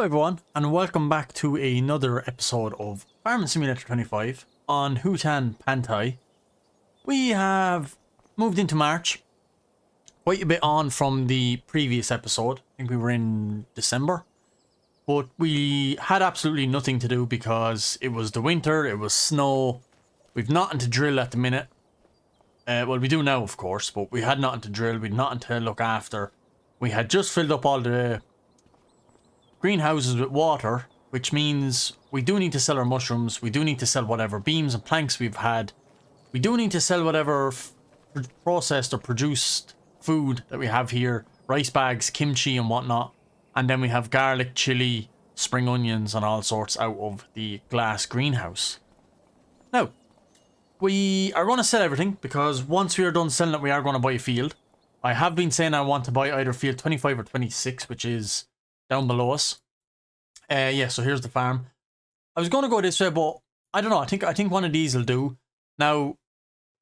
Hello everyone and welcome back to another episode of Farming Simulator 25 on Hutan Pantai. We have moved into March, quite a bit on from the previous episode. I think we were in December, but we had absolutely nothing to do because it was the winter, it was snow. We've nothing to drill at the minute. Well, we do now of course, but we had nothing to drill, we had nothing to look after. We had just filled up all the greenhouses with water, which means we do need to sell our mushrooms, we do need to sell whatever beams and planks we've had, we do need to sell whatever processed or produced food that we have here, rice bags, kimchi and whatnot, and then we have garlic, chili, spring onions and all sorts out of the glass greenhouse. Now, we are going to sell everything because once we are done selling it we are going to buy a field. I have been saying I want to buy either field 25 or 26, which is down below us. Yeah, so here's the farm. I was going to go this way, but I don't know. I think one of these will do. Now,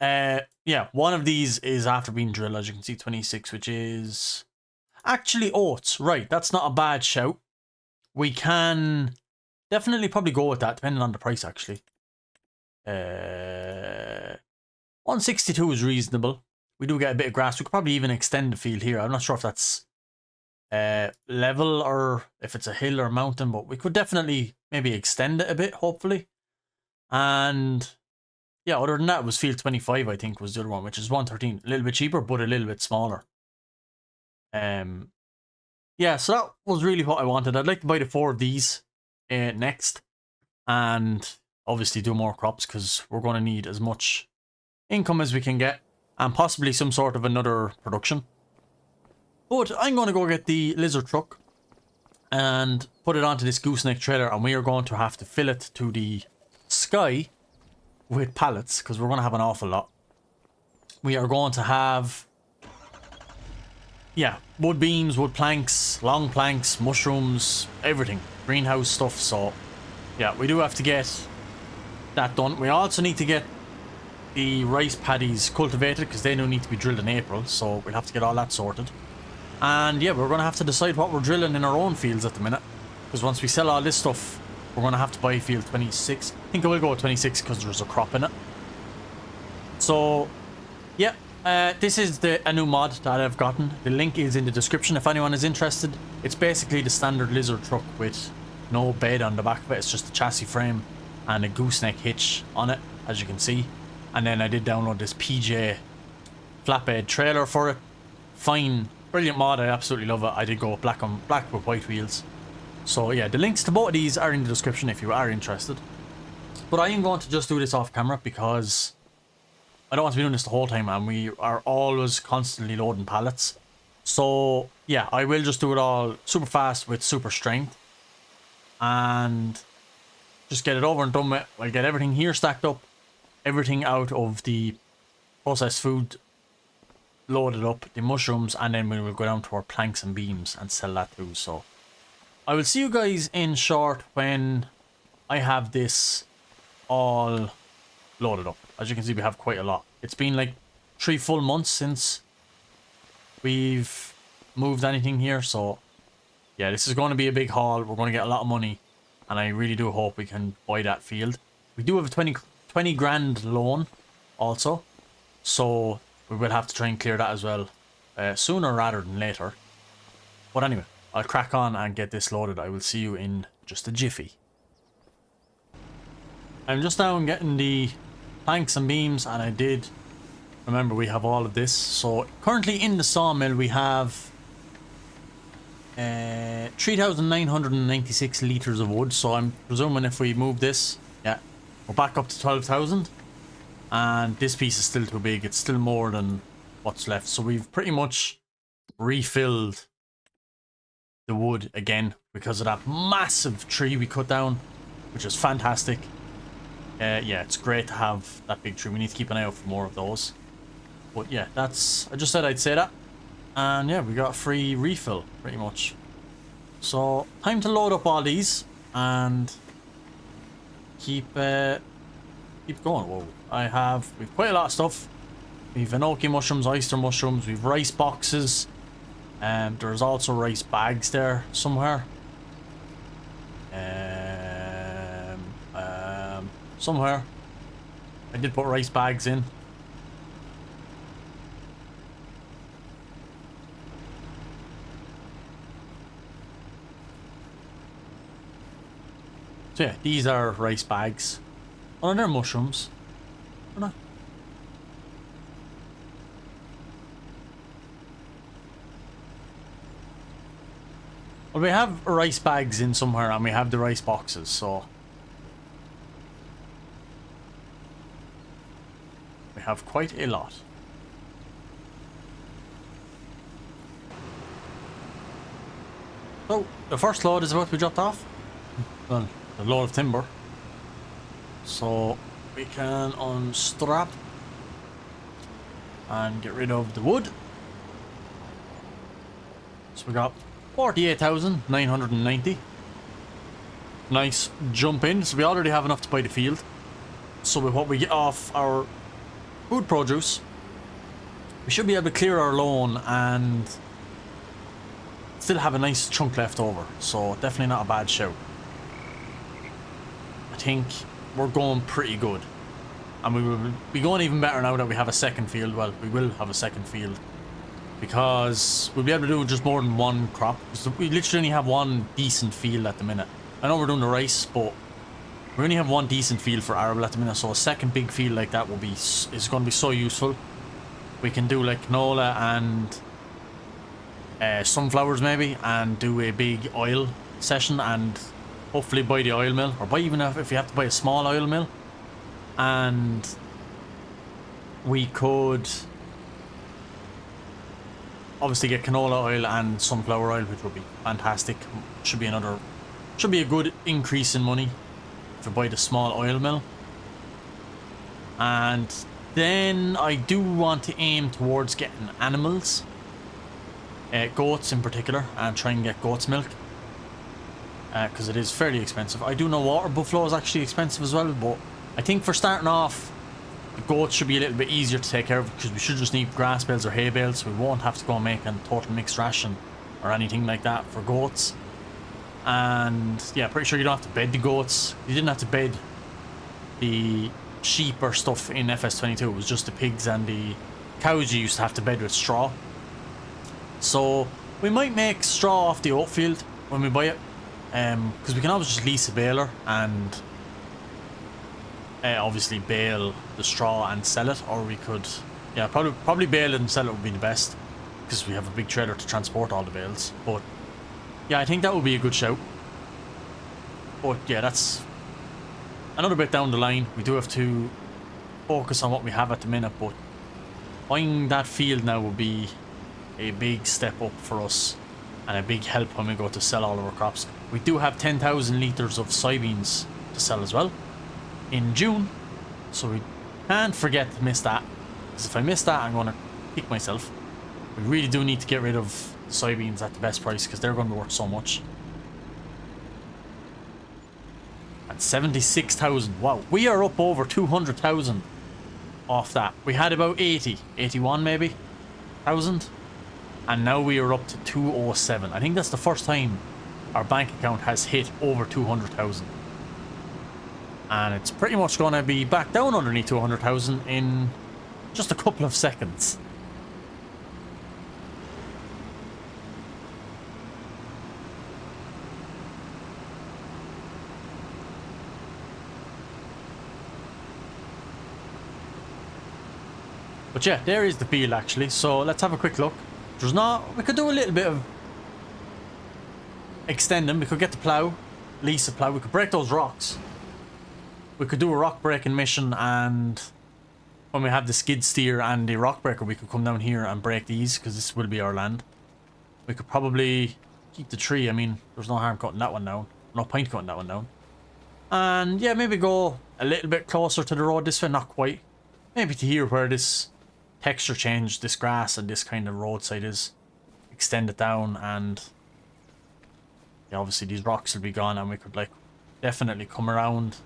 yeah, one of these is after being drilled, as you can see, 26, which is actually oats. Right, that's not a bad shout. We can definitely probably go with that, depending on the price, actually. 162 is reasonable. We do get a bit of grass. We could probably even extend the field here. I'm not sure if that's level or if it's a hill or a mountain, but we could definitely maybe extend it a bit, hopefully. And yeah, other than that, it was field 25, I think, was the other one, which is 113. A little bit cheaper, but a little bit smaller. Yeah, so that was really what I wanted. I'd like to buy the 4 of these next, and obviously do more crops because we're going to need as much income as we can get, and possibly some sort of another production. But I'm going to go get the lizard truck and put it onto this gooseneck trailer, and we are going to have to fill it to the sky with pallets because we're going to have an awful lot. We are going to have, yeah, wood beams, wood planks, long planks, mushrooms, everything, greenhouse stuff. So yeah, we do have to get that done. We also need to get the rice paddies cultivated because they do need to be drilled in April, so we'll have to get all that sorted. And yeah, we're going to have to decide what we're drilling in our own fields at the minute, because once we sell all this stuff we're going to have to buy field 26. I think I will go with 26 because there's a crop in it. So yeah, this is a new mod that I've gotten. The link is in the description if anyone is interested. It's basically the standard lizard truck with no bed on the back of it. It's just a chassis frame and a gooseneck hitch on it, as you can see. And then I did download this PJ flatbed trailer for it. Fine, brilliant mod. I absolutely love it. I did go black with white wheels. So yeah, the links to both of these are in the description if you are interested. But I am going to just do this off camera because I don't want to be doing this the whole time, and we are always constantly loading pallets. So yeah, I will just do it all super fast with super strength and just get it over and done with. I'll get everything here stacked up, everything out of the processed food loaded up, the mushrooms, and then we will go down to our planks and beams and sell that too. So I will see you guys in short when I have this all loaded up. As you can see, we have quite a lot. It's been like 3 full months since we've moved anything here, so yeah, this is going to be a big haul. We're going to get a lot of money, and I really do hope we can buy that field. We do have a 20 grand loan also, so we will have to try and clear that as well sooner rather than later. But anyway, I'll crack on and get this loaded. I will see you in just a jiffy. I'm just down getting the planks and beams, and I did remember we have all of this. So currently in the sawmill we have 3,996 litres of wood. So I'm presuming if we move this, yeah, we're back up to 12,000. And this piece is still too big. It's still more than what's left. So we've pretty much refilled the wood again because of that massive tree we cut down, which is fantastic. Yeah, it's great to have that big tree. We need to keep an eye out for more of those. But yeah, that's, I just said I'd say that. And yeah, we got a free refill pretty much. So time to load up all these and keep going. Whoa. We've quite a lot of stuff. We've enoki mushrooms, oyster mushrooms, we've rice boxes. There's also rice bags there somewhere. Somewhere. I did put rice bags in. So yeah, these are rice bags. Oh, they're mushrooms. Oh, no. Well, we have rice bags in somewhere and we have the rice boxes, so we have quite a lot. So, the first load is about to be dropped off. Well, the load of timber. So, we can unstrap and get rid of the wood. So we got 48,990. Nice jump in. So we already have enough to buy the field. So with what we get off our food produce, we should be able to clear our loan and still have a nice chunk left over. So definitely not a bad shout. I think we're going pretty good. And we will be going even better now that we have a second field. Well, we will have a second field. Because we'll be able to do just more than one crop. We literally only have one decent field at the minute. I know we're doing the rice, but we only have one decent field for arable at the minute. So a second big field like that is going to be so useful. We can do like canola and sunflowers maybe, and do a big oil session, and hopefully buy the oil mill, or buy even if you have to buy a small oil mill, and we could obviously get canola oil and sunflower oil, which would be fantastic. Should be a good increase in money if you buy the small oil mill. And then I do want to aim towards getting animals, goats in particular, and try and get goat's milk, because it is fairly expensive. I do know water buffalo is actually expensive as well, but I think for starting off, the goats should be a little bit easier to take care of, because we should just need grass bales or hay bales, so we won't have to go and make a total mixed ration or anything like that for goats. And yeah, pretty sure you don't have to bed the goats. You didn't have to bed the sheep or stuff in FS22. It was just the pigs and the cows you used to have to bed with straw. So we might make straw off the oat field when we buy it, because we can always just lease a baler and obviously bale the straw and sell it, or we could, yeah, probably bale it and sell it would be the best, because we have a big trailer to transport all the bales. But yeah, I think that would be a good shout. But yeah, that's another bit down the line. We do have to focus on what we have at the minute, but buying that field now will be a big step up for us and a big help when we go to sell all of our crops. We do have 10,000 litres of soybeans to sell as well in June, so we can't forget to miss that, because if I miss that, I'm going to kick myself. We really do need to get rid of soybeans at the best price, because they're going to be worth so much. At 76,000, wow, we are up over 200,000 off that. We had about 81 maybe thousand, and now we are up to 207. I think that's the first time our bank account has hit over 200,000. And it's pretty much going to be back down underneath 200,000 in just a couple of seconds. But yeah, there is the field actually. So let's have a quick look. We could do a little bit of extending. We could get the plough, lease a plough. We could break those rocks. We could do a rock breaking mission, and when we have the skid steer and the rock breaker, we could come down here and break these, because this will be our land. We could probably keep the tree. I mean, there's no harm cutting that one down. No point cutting that one down. And yeah, maybe go a little bit closer to the road this way. Not quite. Maybe to here where this texture change, this grass and this kind of roadside is. Extend it down, and yeah, obviously these rocks will be gone, and we could like definitely come around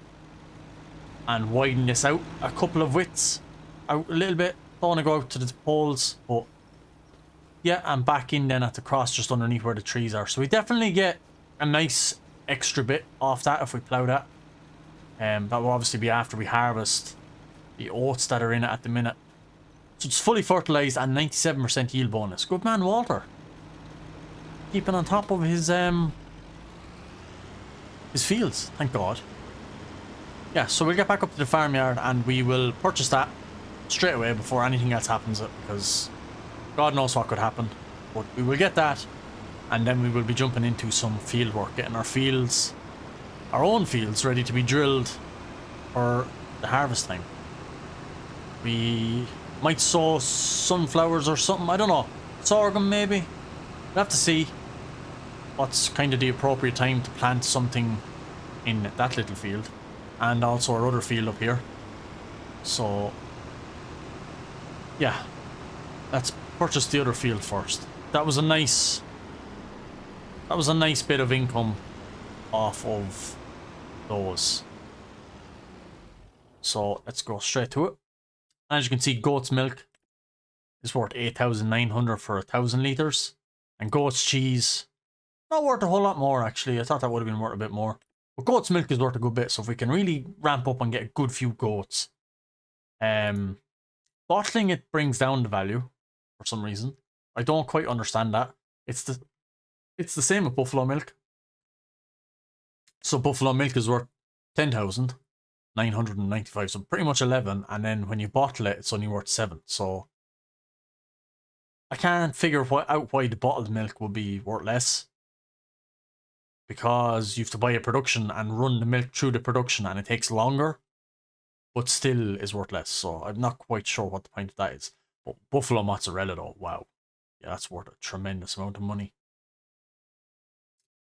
and widen this out a couple of widths out a little bit. Don't want to go out to the poles, but yeah, and back in then at the cross just underneath where the trees are. So we definitely get a nice extra bit off that if we plough that. That will obviously be after we harvest the oats that are in it at the minute. So it's fully fertilized and 97% yield bonus. Good man, Walter. Keeping on top of his fields, thank God. Yeah, so we'll get back up to the farmyard and we will purchase that straight away before anything else happens, because God knows what could happen. But we will get that, and then we will be jumping into some field work, getting our fields, our own fields, ready to be drilled for the harvest time. We might sow sunflowers or something, I don't know. Sorghum maybe? We'll have to see what's kind of the appropriate time to plant something in that little field. And also our other field up here. So, yeah. Let's purchase the other field first. That was a nice bit of income off of those. So, let's go straight to it. As you can see, goat's milk is worth 8,900 for 1,000 litres. And goat's cheese, not worth a whole lot more actually. I thought that would have been worth a bit more. But goat's milk is worth a good bit, so if we can really ramp up and get a good few goats. Bottling it brings down the value for some reason. I don't quite understand that. It's the same with buffalo milk. So buffalo milk is worth 10,995, so pretty much 11, and then when you bottle it, it's only worth 7. So I can't figure out why the bottled milk would be worth less. Because you have to buy a production and run the milk through the production, and it takes longer, but still is worth less. So I'm not quite sure what the point of that is. But buffalo mozzarella though, wow. Yeah, that's worth a tremendous amount of money.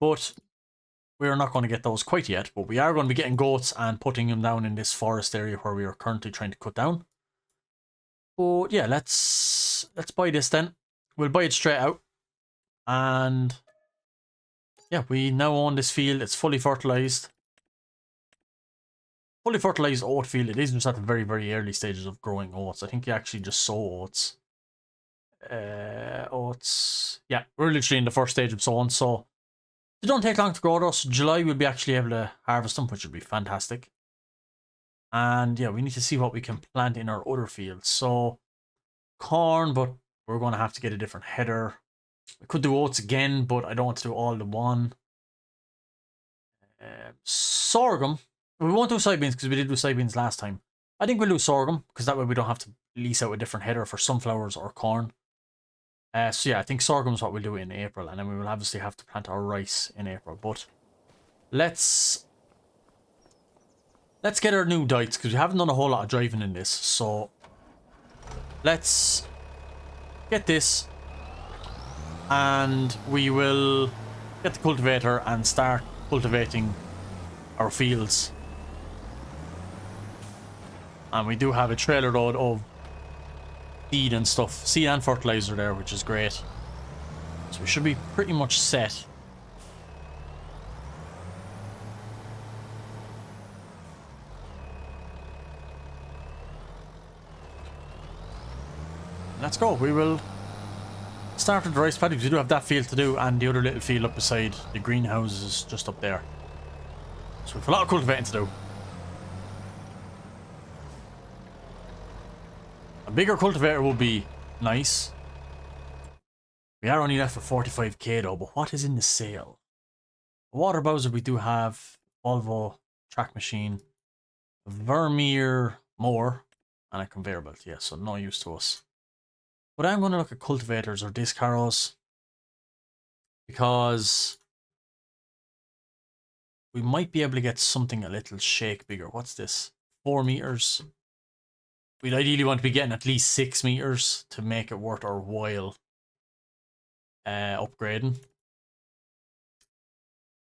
But we're not going to get those quite yet, but we are going to be getting goats and putting them down in this forest area where we are currently trying to cut down. But yeah, let's buy this then. We'll buy it straight out. And yeah, we now own this field. It's fully fertilized. Fully fertilized oat field. It is just at the very, very early stages of growing oats. I think you actually just sow oats. Oats. Yeah, we're literally in the first stage of sowing, so they don't take long to grow though. So July we'll be actually able to harvest them, which would be fantastic. And yeah, we need to see what we can plant in our other fields. So corn, but we're going to have to get a different header. We could do oats again, but I don't want to do all the one. Sorghum. We won't do soybeans because we did do soybeans last time. I think we'll do sorghum because that way we don't have to lease out a different header for sunflowers or corn. So yeah, I think sorghum is what we'll do in April, and then we will obviously have to plant our rice in April. But let's get our new diets because we haven't done a whole lot of driving in this. So let's get this. And we will get the cultivator and start cultivating our fields. And we do have a trailer load of seed and stuff. Seed and fertilizer there, which is great. So we should be pretty much set. Let's go. We will start with the rice paddy because we do have that field to do, and the other little field up beside the greenhouses just up there. So we have a lot of cultivating to do. A bigger cultivator would be nice. We are only left for 45k though, but what is in the sale? A water bowser we do have, Volvo track machine, a Vermeer mower, and a conveyor belt. Yeah, so no use to us. But I'm going to look at cultivators or disc harrows because we might be able to get something a little shake bigger. What's this? 4 meters. We'd ideally want to be getting at least 6 meters to make it worth our while upgrading.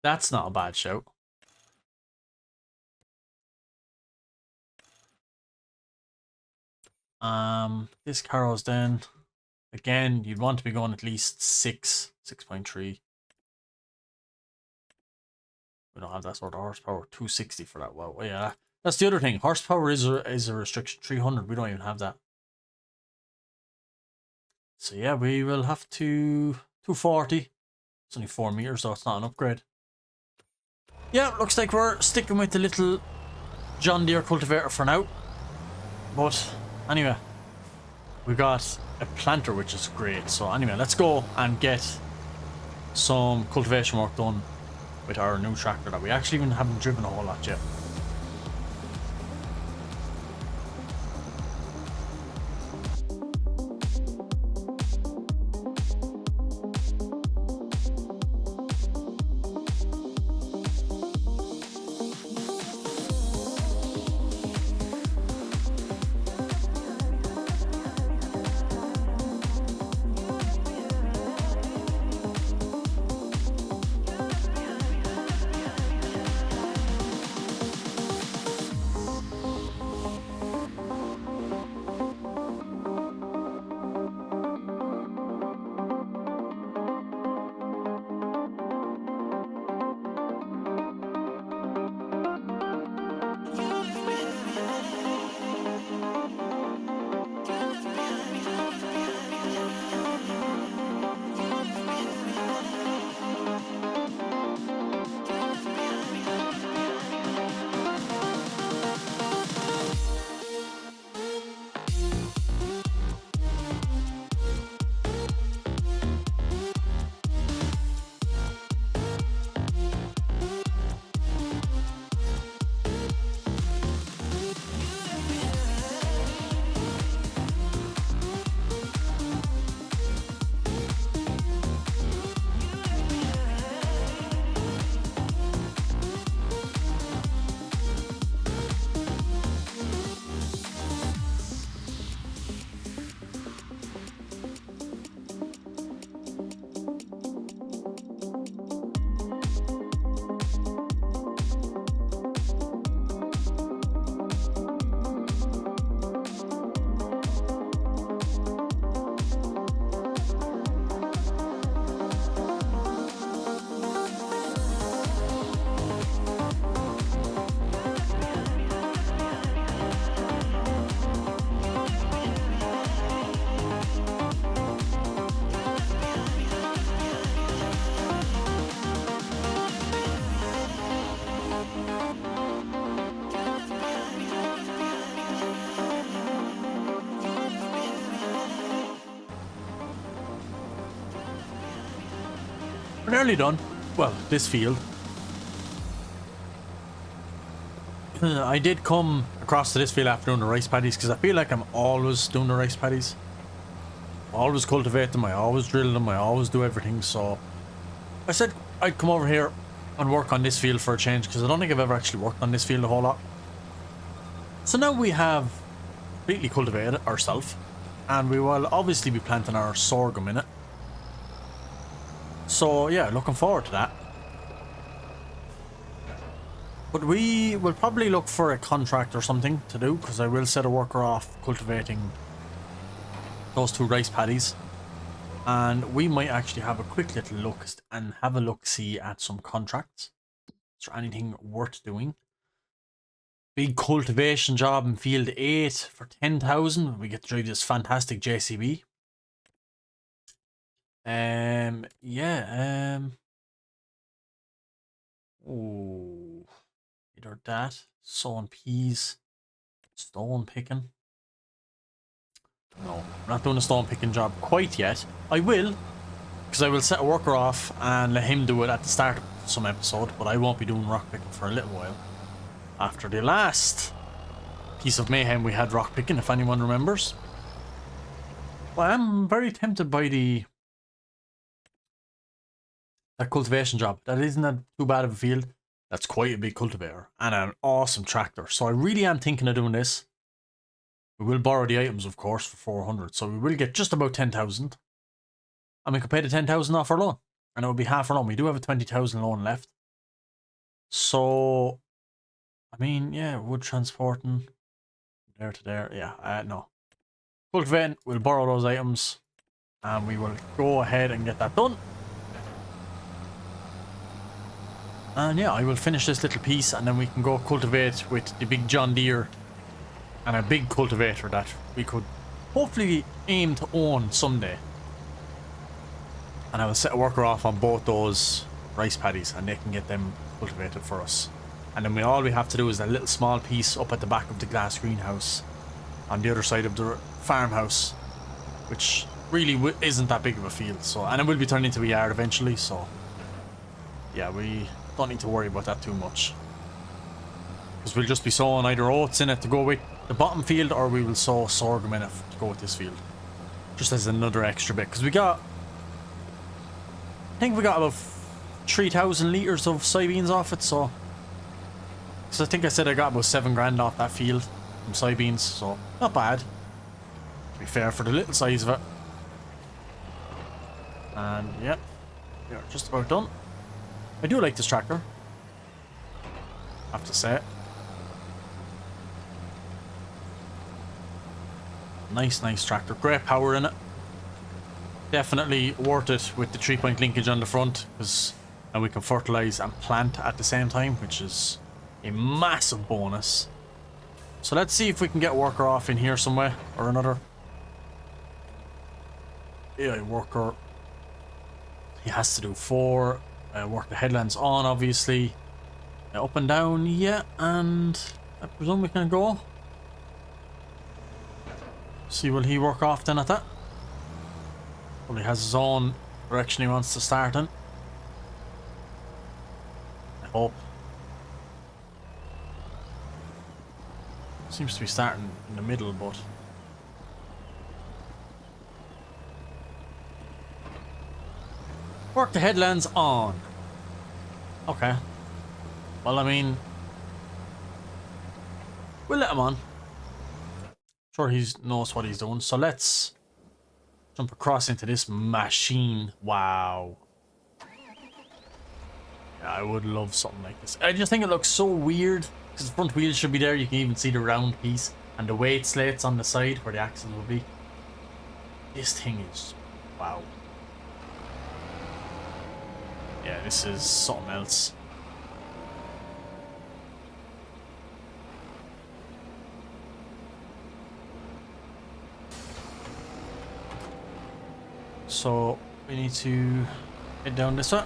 That's not a bad shout. Disc harrows then. Again, you'd want to be going at least 6.3. We don't have that sort of horsepower. 260 for that. Well, yeah, that's the other thing. Horsepower is a restriction. 300. We don't even have that. So yeah, we will have to 240. It's only 4 meters, so it's not an upgrade. Yeah, looks like we're sticking with the little John Deere cultivator for now. But anyway, we got a planter, which is great. So anyway, let's go and get some cultivation work done with our new tractor that we actually even haven't driven a whole lot yet. We're nearly done. Well, this field. I did come across to this field after doing the rice paddies because I feel like I'm always doing the rice paddies. I always cultivate them, I always drill them, I always do everything, so I said I'd come over here and work on this field for a change because I don't think I've ever actually worked on this field a whole lot. So now we have completely cultivated it ourselves, and we will obviously be planting our sorghum in it. So yeah, looking forward to that. But we will probably look for a contract or something to do, because I will set a worker off cultivating those 2 rice paddies. And we might actually have a quick little look and have a look-see at some contracts. Is there anything worth doing? Big cultivation job in field 8 for 10,000. We get to drive this fantastic JCB. Oh, either that, sowing peas, stone picking. No, I'm not doing a stone picking job quite yet. I will, because I will set a worker off and let him do it at the start of some episode, but I won't be doing rock picking for a little while. After the last piece of mayhem we had rock picking, if anyone remembers. Well, I'm very tempted by that cultivation job. That isn't too bad of a field. That's quite a big cultivator and an awesome tractor. So I really am thinking of doing this. We will borrow the items, of course, for 400. So we will get just about 10,000. And we can pay the 10,000 off our loan. And it will be half our loan. We do have a 20,000 loan left. So, I mean, yeah, wood transporting. There to there. Yeah, no. Cultivating, we'll borrow those items. And we will go ahead and get that done. And yeah, I will finish this little piece and then we can go cultivate with the big John Deere and a big cultivator that we could hopefully aim to own someday. And I will set a worker off on both those rice paddies, and they can get them cultivated for us. And then all we have to do is that little small piece up at the back of the glass greenhouse on the other side of the farmhouse, which really isn't that big of a field. So, and it will be turned into a yard eventually, so yeah, we don't need to worry about that too much, because we'll just be sowing either oats in it to go with the bottom field, or we will sow sorghum in it to go with this field, just as another extra bit, because I think we got about 3,000 litres of soybeans off it. So I think I said I got about 7 grand off that field from soybeans, so not bad, to be fair, for the little size of it. And yeah, we are just about done. I do like this tractor, I have to say. Nice tractor, great power in it. Definitely worth it with the 3-point linkage on the front, because now we can fertilize and plant at the same time, which is a massive bonus. So let's see if we can get worker off in here some way or another. AI worker, he has to do 4. Work the headlands on, obviously. Up and down, yeah, and I presume we can go. See, will he work off then at that? Well, he has his own direction he wants to start in. I hope. Seems to be starting in the middle, but work the headlands on. Okay. Well, I mean, we'll let him on. Sure, he knows what he's doing. So let's jump across into this machine. Wow. Yeah, I would love something like this. I just think it looks so weird, because the front wheels should be there. You can even see the round piece and the weight slates on the side where the axle will be. This thing is, wow. Yeah, this is something else. So we need to head down this way.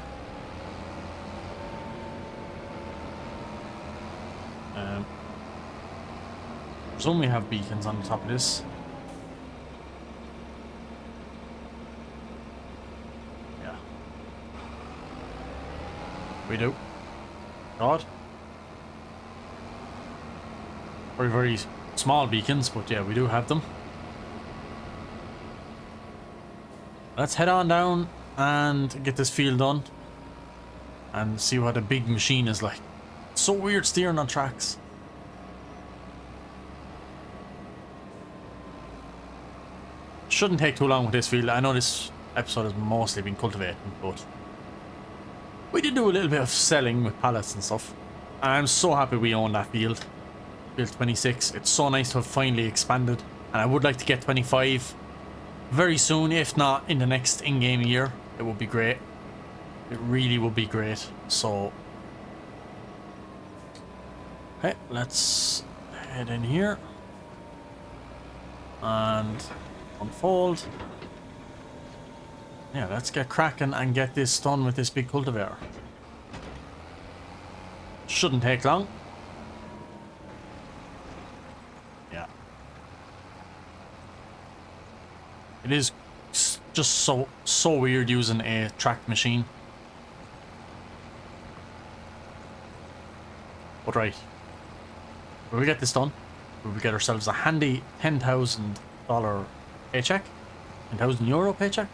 Presume we have beacons on the top of this. Yeah. We do. God. Very small beacons, but yeah, we do have them. Let's head on down and get this field done and see what a big machine is like. It's so weird steering on tracks. Shouldn't take too long with this field. I know this episode has mostly been cultivating, but we did do a little bit of selling with pallets and stuff. And I'm so happy we own that field. Field 26. It's so nice to have finally expanded. And I would like to get 25 very soon, if not in the next in-game year. It would be great. It really would be great. So, okay, let's head in here and unfold. Yeah, let's get cracking and get this done with this big cultivator. Shouldn't take long. Yeah. It is just so weird using a tracked machine. But right, when we get this done, we will get ourselves a handy $10,000 paycheck, €10,000 paycheck,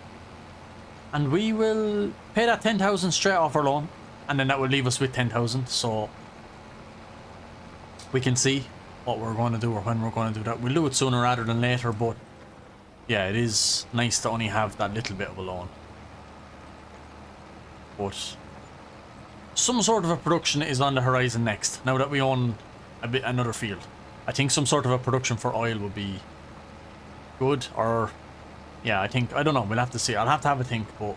and we will pay that 10,000 straight off our loan, and then that will leave us with 10,000, so we can see what we're going to do or when we're going to do that. We'll do it sooner rather than later, but yeah, it is nice to only have that little bit of a loan. But some sort of a production is on the horizon next, now that we own another field. I think some sort of a production for oil would be good, or yeah, I don't know, we'll have to see. I'll have to have a think, but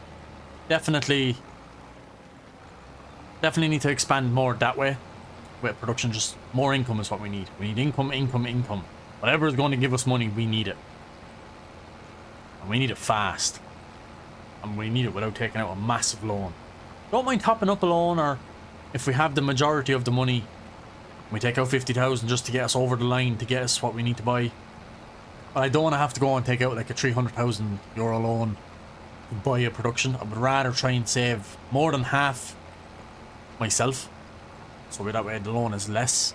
definitely need to expand more that way with production. Just more income is what we need. We need income. Whatever is going to give us money, we need it, and we need it fast, and we need it without taking out a massive loan. Don't mind topping up a loan, or if we have the majority of the money, we take out 50,000 just to get us over the line, to get us what we need to buy. But I don't want to have to go and take out like a 300,000 euro loan to buy a production. I would rather try and save more than half myself, so that way the loan is less.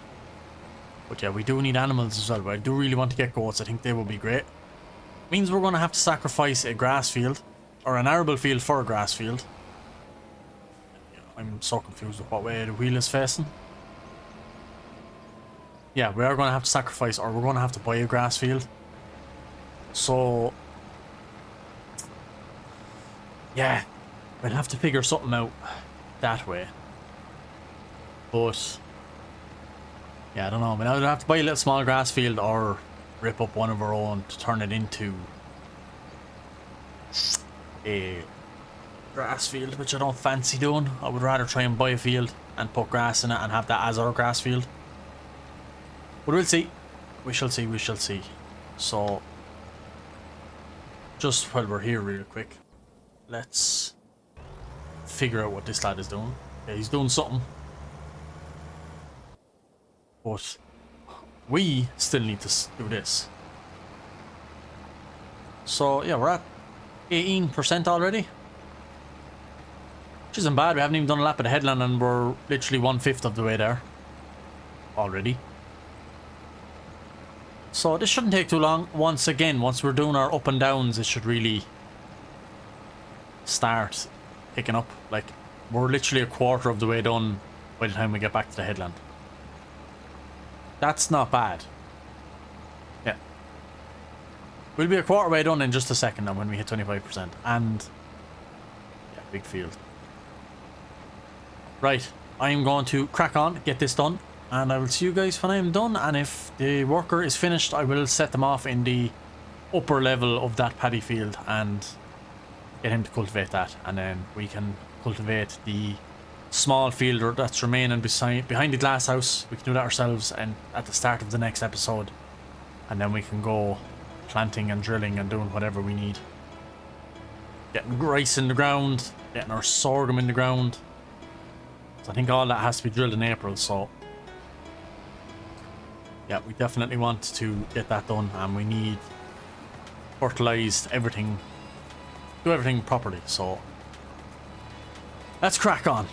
But yeah, we do need animals as well, but I do really want to get goats. I think they will be great. Means we're going to have to sacrifice a grass field, or an arable field for a grass field. I'm so confused with what way the wheel is facing. Yeah, we are going to have to sacrifice, or we're going to have to buy a grass field. So yeah, we'll have to figure something out that way. But yeah, I don't know. We'll either have to buy a little small grass field or rip up one of our own to turn it into a grass field, which I don't fancy doing. I would rather try and buy a field and put grass in it and have that as our grass field. But we'll see. We shall see, we shall see. So, just while we're here real quick, let's figure out what this lad is doing. Yeah, he's doing something. But we still need to do this. So yeah, we're at 18% already, which isn't bad. We haven't even done a lap of the headland and we're literally 1/5 of the way there already. So this shouldn't take too long. Once we're doing our up and downs, it should really start picking up. Like, we're literally a quarter of the way done by the time we get back to the headland. That's not bad. Yeah. We'll be a quarter way done in just a second now when we hit 25%. And yeah, big field. Right. I'm going to crack on, get this done, and I will see you guys when I am done. And if the worker is finished, I will set them off in the upper level of that paddy field and get him to cultivate that. And then we can cultivate the small field that's remaining behind the glass house. We can do that ourselves and at the start of the next episode, and then we can go planting and drilling and doing whatever we need, getting rice in the ground, getting our sorghum in the ground. So I think all that has to be drilled in April, so yeah, we definitely want to get that done, and we need fertilized everything, do everything properly. So let's crack on.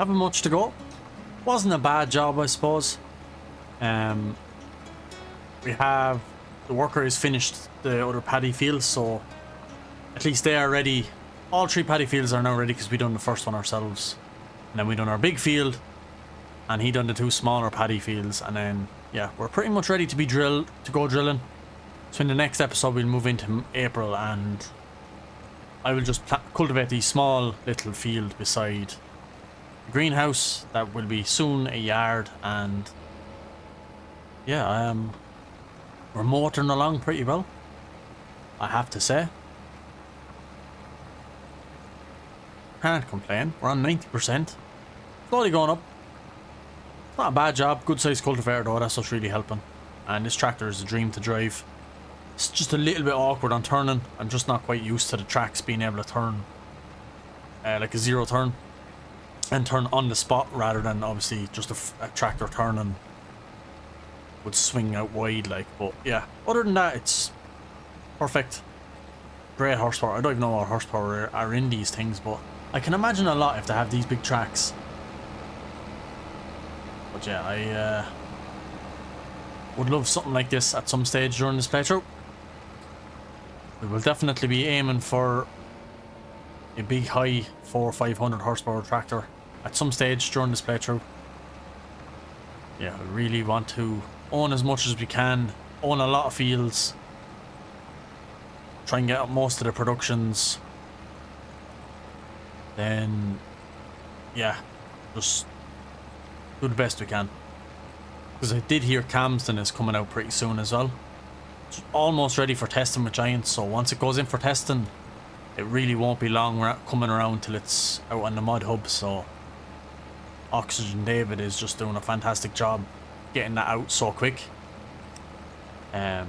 haven't much to go. Wasn't a bad job, I suppose. We have the worker is finished the other paddy fields, so at least they are ready. All 3 paddy fields are now ready because we done the first one ourselves, and then we done our big field, and he done the 2 smaller paddy fields, and then yeah, we're pretty much ready to be go drilling. So in the next episode we'll move into April, and I will just cultivate the small little field beside the greenhouse that will be soon a yard, and yeah, we're motoring along pretty well, I have to say. Can't complain. We're on 90%. Slowly going up. It's not a bad job. Good sized cultivator though, that's what's really helping. And this tractor is a dream to drive. It's just a little bit awkward on turning. I'm just not quite used to the tracks being able to turn like a 0 turn and turn on the spot, rather than obviously just a tractor turning would swing out wide like. But yeah, other than that, it's perfect. Great horsepower. I don't even know what horsepower are in these things, but I can imagine a lot if they have these big tracks. But yeah, I would love something like this at some stage during this playthrough. We will definitely be aiming for a big high 400 or 500 horsepower tractor at some stage during this playthrough. Yeah, we really want to own as much as we can, own a lot of fields, try and get up most of the productions. Then yeah, just do the best we can, because I did hear Camston is coming out pretty soon as well. It's almost ready for testing with Giants, so once it goes in for testing, it really won't be long coming around till it's out on the mod hub. So Oxygen David is just doing a fantastic job getting that out so quick. Yeah,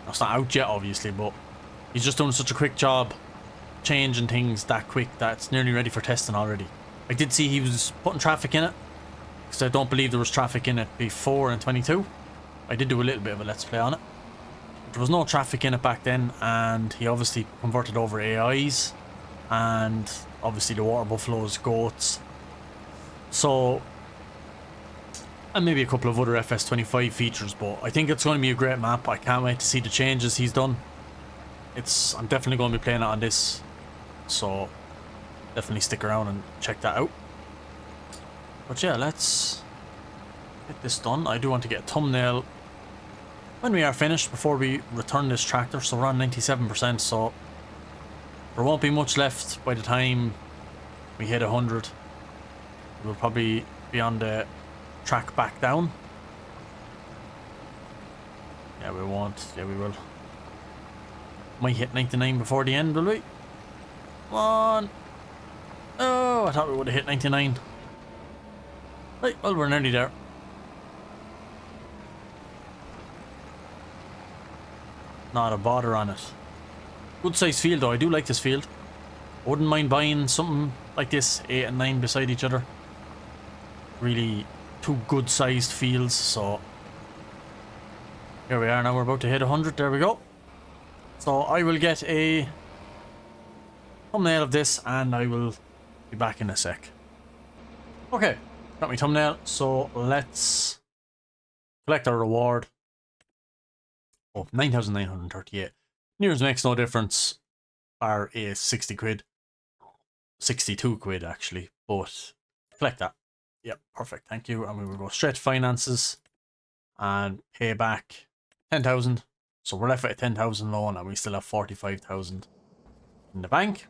it's not out yet obviously, but he's just doing such a quick job changing things that quick that it's nearly ready for testing already. I did see he was putting traffic in it, because I don't believe there was traffic in it before in 22. I did do a little bit of a let's play on it. There was no traffic in it back then, and he obviously converted over AIs and obviously the water buffaloes, goats, so, and maybe a couple of other FS25 features. But I think it's going to be a great map. I can't wait to see the changes he's done. I'm definitely going to be playing it on this, so definitely stick around and check that out. But yeah, let's get this done. I do want to get a thumbnail when we are finished before we return this tractor. So we're on 97%, so there won't be much left by the time we hit 100. We'll probably be on the track back down. Yeah, we won't. Yeah, we will. Might hit 99 before the end, will we? Come on. Oh, I thought we would have hit 99. Right, well, we're nearly there. Not a bother on it. Good size field though. I do like this field. I wouldn't mind buying something like this, 8 and 9 beside each other. Really 2 good sized fields. So here we are now. We're about to hit 100. There we go. So I will get a thumbnail of this and I will be back in a sec. Okay, got my thumbnail, so let's collect our reward. Oh, 9,938. Nears makes no difference, bar a 60 quid. 62 quid actually, but collect that. Yep, perfect, thank you. And we will go straight to finances and pay back 10,000. So we're left with a 10,000 loan and we still have 45,000 in the bank.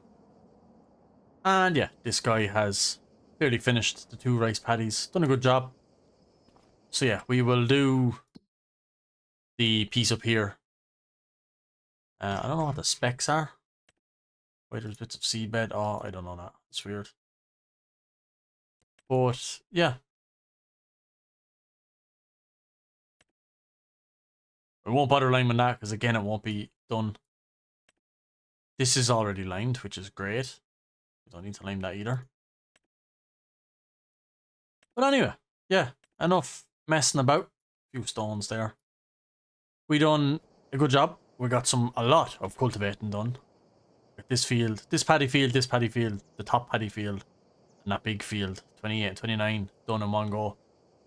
And yeah, this guy has clearly finished the 2 rice paddies. Done a good job. So yeah, we will do the piece up here. I don't know what the specs are. Wait, there's bits of seedbed. Oh, I don't know that. It's weird. But yeah. I won't bother liming that because again it won't be done. This is already limed, which is great. I don't need to lime that either. But anyway, yeah, enough messing about. A few stones there. We done a good job. We got a lot of cultivating done. Like this field, this paddy field, the top paddy field. in that big field. 28, 29 done in one go.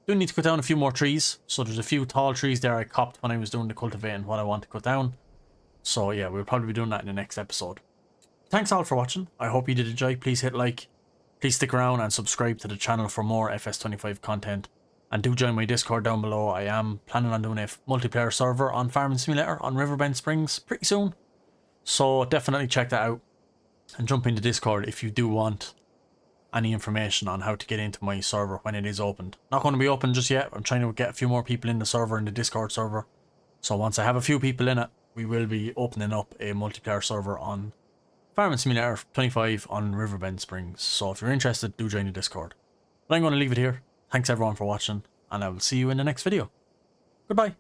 Do need to cut down a few more trees. So there's a few tall trees there I copped when I was doing the cultivating what I want to cut down. So yeah, we'll probably be doing that in the next episode. Thanks all for watching. I hope you did enjoy. Please hit like. Please stick around and subscribe to the channel for more FS25 content. And do join my Discord down below. I am planning on doing a multiplayer server on Farming Simulator on Riverbend Springs pretty soon. So definitely check that out. And jump into Discord if you do want any information on how to get into my server when it is opened. Not going to be open just yet. I'm trying to get a few more people in the server, in the Discord server. So once I have a few people in it, we will be opening up a multiplayer server on Farming Simulator 25 on Riverbend Springs. So if you're interested, do join the Discord. But I'm going to leave it here. Thanks everyone for watching, and I will see you in the next video. Goodbye.